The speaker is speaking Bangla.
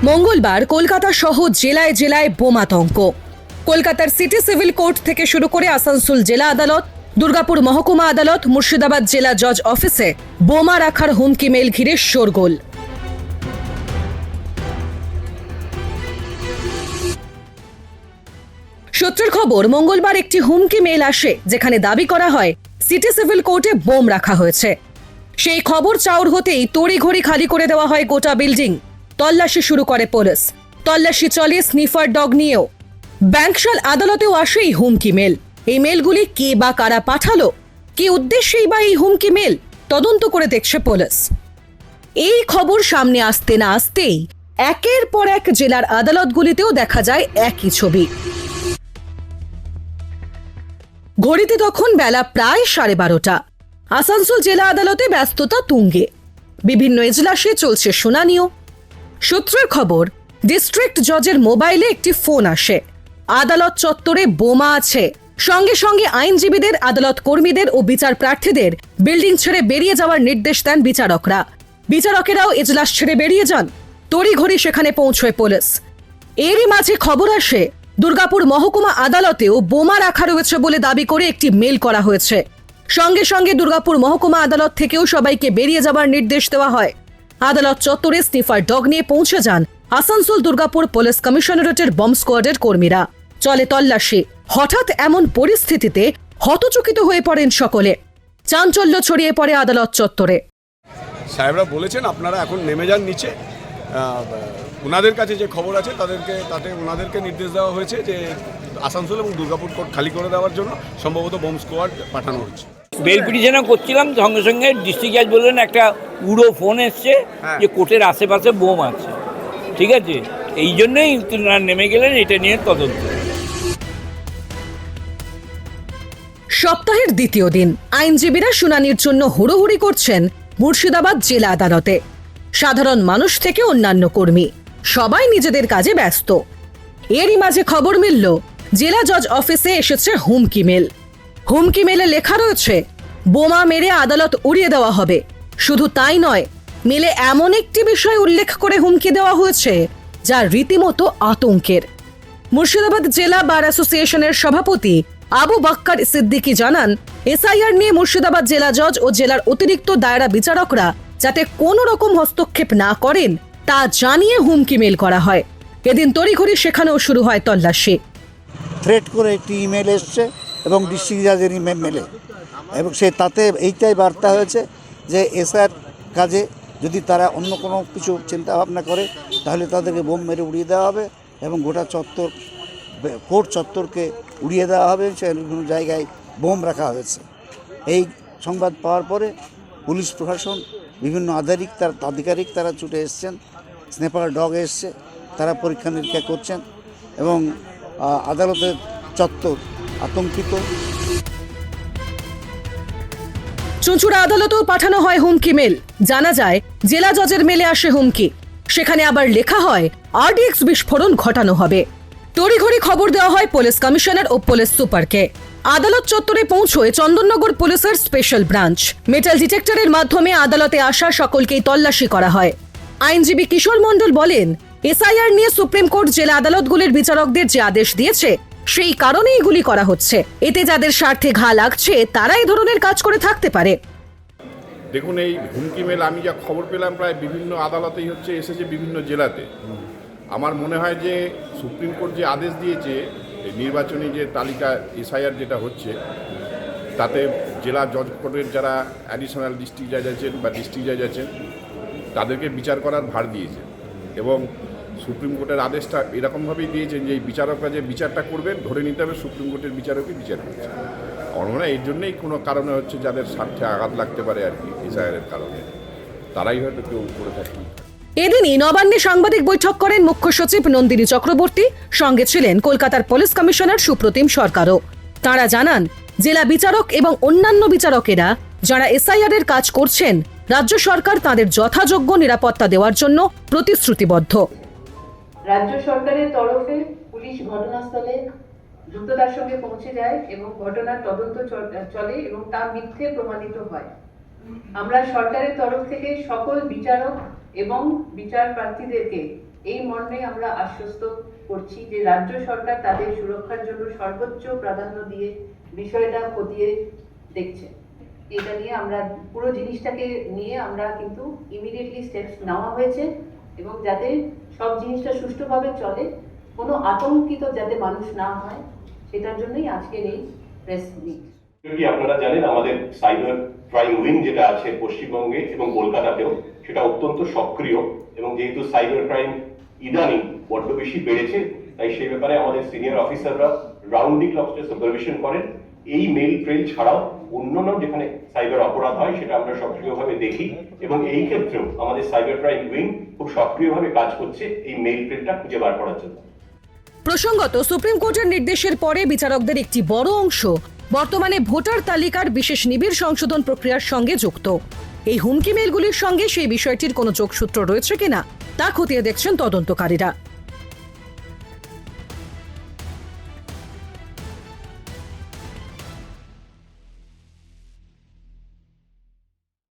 মঙ্গলবার কলকাতা সহ জেলায় জেলায় বোমাতঙ্ক। কলকাতার সিটি সিভিল কোর্ট থেকে শুরু করে আসানসোল জেলা আদালত, দুর্গাপুর মহকুমা আদালত, মুর্শিদাবাদ জেলা জজ অফিসে বোমা রাখার হুমকি মেল ঘিরে শোরগোল। সূত্রের খবর, মঙ্গলবার একটি হুমকি মেল আসে যেখানে দাবি করা হয় সিটি সিভিল কোর্টে বোম রাখা হয়েছে। সেই খবর চাউর হতেই তড়িঘড়ি খালি করে দেওয়া হয় গোটা বিল্ডিং। তল্লাশি শুরু করে পুলিশ। তল্লাশি চলে স্নিফার ডগ নিয়েও। ব্যাংকশাল আদালতেও আসে এই হুমকি মেল। এই মেলগুলি কে বা কারা পাঠালো, কি উদ্দেশ্যেই বা এই হুমকি মেল, তদন্ত করে দেখছে পুলিশ। এই খবর সামনে আসতে না আসতেই একের পর এক জেলার আদালতগুলিতেও দেখা যায় একই ছবি। ঘড়িতে তখন বেলা প্রায় 12:30। আসানসোল জেলা আদালতে ব্যস্ততা তুঙ্গে। বিভিন্ন এজলাসে চলছে শুনানিও। সূত্রের খবর, ডিস্ট্রিক্ট জজের মোবাইলে একটি ফোন আসে। আদালত চত্বরে বোমা আছে। সঙ্গে সঙ্গে আইনজীবীদের, আদালত কর্মীদের ও বিচার প্রার্থীদের বিল্ডিং ছেড়ে বেরিয়ে যাওয়ার নির্দেশ দেন বিচারকরা। বিচারকেরাও এজলাস ছেড়ে বেরিয়ে যান। তড়িঘড়ি সেখানে পৌঁছয় পুলিশ। এরই মাঝে খবর আসে দুর্গাপুর মহকুমা আদালতেও বোমা রাখা রয়েছে বলে দাবি করে একটি মেল করা হয়েছে। সঙ্গে সঙ্গে দুর্গাপুর মহকুমা আদালত থেকেও সবাইকে বেরিয়ে যাবার নির্দেশ দেওয়া হয়। আদালত চত্বরে স্নিফার ডগ নিয়ে পৌঁছে যান আসানসোল দুর্গাপুর পুলিশ কমিশনারেটের বম্ব স্কোয়াডের কর্মীরা। চলে তল্লাশি। হঠাৎ এমন পরিস্থিতিতে হতচকিত হয়ে পড়েন সকলে। চাঞ্চল্য ছড়িয়ে পড়ে আদালত চত্বরে। সাহেবরা বলেছেন আপনারা এখন নেমে যান নিচে। ওনাদের কাছে যে খবর আছে তাতে ওনাদেরকে নির্দেশ দেওয়া হয়েছে যে আসানসোল এবং দুর্গাপুর কোর্ট খালি করে দেওয়ার জন্য সম্ভবত বম্ব স্কোয়াড পাঠানো হচ্ছে। বেল পিটিশনও করছিলাম, সঙ্গে সঙ্গে ডিস্ট্রিক্ট জাজ বললেন একটা উড়ো ফোন এসছে যে কোর্টের আশেপাশে বোম আছে। ঠিক আছে, এই জন্যই তিনারা নেমে গেলেন এটা নিয়ে তদন্ত। সপ্তাহের দ্বিতীয় দিন আইনজীবীরা শুনানির জন্য হুড়োহুড়ি করছেন মুর্শিদাবাদ জেলা আদালতে। সাধারণ মানুষ থেকে অন্যান্য কর্মী সবাই নিজেদের কাজে ব্যস্ত। এরই মাঝে খবর মিলল জেলা জজ অফিসে এসেছে হুমকি মেল। হুমকি মেলে লেখা রয়েছে বোমা মেরে আদালত উড়িয়ে দেওয়া হবে। শুধু তাই নয়, মেলে এমন একটি বিষয় উল্লেখ করে হুমকি দেওয়া হয়েছে যা রীতিমতো আতঙ্কের। মুর্শিদাবাদ জেলা বার অ্যাসোসিয়েশনের সভাপতি আবু বাক্কার সিদ্দিকী জানান, এসআইআর নিয়ে মুর্শিদাবাদ জেলা জজ ও জেলার অতিরিক্ত দায়রা বিচারকরা যাতে কোনো রকম হস্তক্ষেপ না করেন তা জানিয়ে হুমকি মেল করা হয়। এদিন তড়িঘড়ি সেখানেও শুরু হয় তল্লাশি। থ্রেট করে একটি ইমেল এসছে এবং ডিস্ট্রিক্ট জাজের ইমেল মেলে, এবং তাতে এইটাই বার্তা হয়েছে যে এসআর কাজে যদি তারা অন্য কোনো কিছু চিন্তা ভাবনা করে তাহলে তাদেরকে বোম মেরে উড়িয়ে দেওয়া হবে এবং গোটা চত্বর, কোর্ট চত্বরকে উড়িয়ে দেওয়া হবে। বিভিন্ন জায়গায় বোম রাখা হয়েছে। এই সংবাদ পাওয়ার পরে পুলিশ প্রশাসন, বিভিন্ন আধিকারিক তারা ছুটে এসছেন। স্নেপার ডগ এসছে, তারা পরীক্ষা নিরীক্ষা করছেন এবং আদালতের চত্বর আতঙ্কিত। চুঁচুড়া আদালতেও পাঠানো হয় হুমকি মেল। জানা যায় জেলা জজের মেলে আসে হুমকি। সেখানে আবার লেখা হয় আরডিএক্স বিস্ফোরণ ঘটানো হবে। তড়িঘড়ি খবর দেওয়া হয় পুলিশ কমিশনার ও পুলিশ সুপারকে। আদালত চত্বরে পৌঁছয় চন্দননগর পুলিশের স্পেশাল ব্রাঞ্চ। মেটাল ডিটেক্টরের মাধ্যমে আদালতে আসা সকলকেই তল্লাশি করা হয়। আইনজীবী কিশোর মণ্ডল বলেন, এসআইআর নিয়ে সুপ্রিম কোর্ট জেলা আদালতগুলির বিচারকদের যে আদেশ দিয়েছে সেই কারণে এগুলি করা হচ্ছে। এতে যাদের স্বার্থে ঘা লাগছে তারা এই ধরনের কাজ করে থাকতে পারে। দেখুন, এই হুমকি মেল আমি যা খবর পেলাম প্রায় বিভিন্ন আদালতেই এসেছে, বিভিন্ন জেলাতে। আমার মনে হয় যে সুপ্রিম কোর্ট যে আদেশ দিয়েছে নির্বাচনী যে তালিকা এসআইআর যেটা হচ্ছে, তাতে জেলা জজ কোর্টের যারা অ্যাডিশনাল ডিস্ট্রিক্ট জাজ আছেন বা ডিস্ট্রিক্ট জাজ আছেন তাদেরকে বিচার করার ভার দিয়েছে। এবং সুপ্রিম কোর্টের আদেশটা এরকমভাবেই দিয়েছেন যে এই বিচারকরা যে বিচারটা করবেন ধরে নিতে হবে সুপ্রিম কোর্টের বিচারকই বিচার করছে। আমার মনে হয় এর জন্যই কোনো কারণে হচ্ছে যাদের স্বার্থে আঘাত লাগতে পারে আর কি, এসআইআরের কারণে তারাই হয়তো কেউ করে থাকে। এদিনই নবান্নে সাংবাদিক বৈঠক করেন মুখ্য সচিব নন্দিনী চক্রবর্তী। সঙ্গে ছিলেন কলকাতার পুলিশ কমিশনার সুপ্রতিম সরকারও। তাঁরা জানান, জেলা বিচারক এবং অন্যান্য বিচারকেরা যারা এসআইআর এর কাজ করছেন, রাজ্য সরকার তাদের যথাযোগ্য নিরাপত্তা দেওয়ার জন্য প্রতিশ্রুতিবদ্ধ। রাজ্য সরকারের তরফে পুলিশ ঘটনাস্থলে দ্রুততার সঙ্গে পৌঁছে যায় এবং ঘটনার তদন্ত চলে এবং তা মিথ্যে প্রমাণিত হয়। আমরা সরকারের তরফ থেকে সকল বিচারক এবং বিচার প্রার্থীদেরকে এই মর্মে আমরা আশ্বস্ত করছি যে রাজ্য সরকার তাদের সুরক্ষার জন্য সর্বোচ্চ প্রাধান্য দিয়ে বিষয়টা খতিয়ে দেখছে। এটা নিয়ে আমরা পুরো জিনিসটাকে নিয়ে আমরা কিন্তু ইমিডিয়েটলি স্টেপস নেওয়া হয়েছে এবং যাতে সব জিনিসটা সুষ্ঠুভাবে চলে, কোনো আতঙ্কিত যাতে মানুষ না হয়, সেটার জন্যই আজকের এই প্রেস মিট। কি আপনারা জানেন আমাদের সাইবার ক্রাইম উইং যেটা আছে পশ্চিমবঙ্গে এবং কলকাতাতেও, সেটা অত্যন্ত সক্রিয় এবং যেহেতু সাইবার ক্রাইম ইদানিং বড্ড বেশি বেড়েছে, তাই সেই ব্যাপারে আমাদের সিনিয়র অফিসাররা রাউন্ড দি ক্লক সুপারভিশন করেন। এই মেইল ট্রেল ছাড়াও অন্যান্য যেখানে সাইবার অপরাধ হয় সেটা আমরা সক্রিয়ভাবে দেখি এবং এই ক্ষেত্রেও আমাদের সাইবার ক্রাইম উইং খুব সক্রিয়ভাবে কাজ করছে এই মেইল ট্রেলটা খুঁজে বার করার জন্য। প্রসঙ্গত, সুপ্রিম কোর্টের নির্দেশের পরে বিচারকদের একটি বড় অংশ বর্তমানে ভোটার তালিকার বিশেষ নিবিড় সংশোধন প্রক্রিয়ার সঙ্গে যুক্ত। এই হুমকি মেলগুলির সঙ্গে সেই বিষয়টির কোনো যোগসূত্র রয়েছে কিনা তা খতিয়ে দেখছেন তদন্তকারীরা।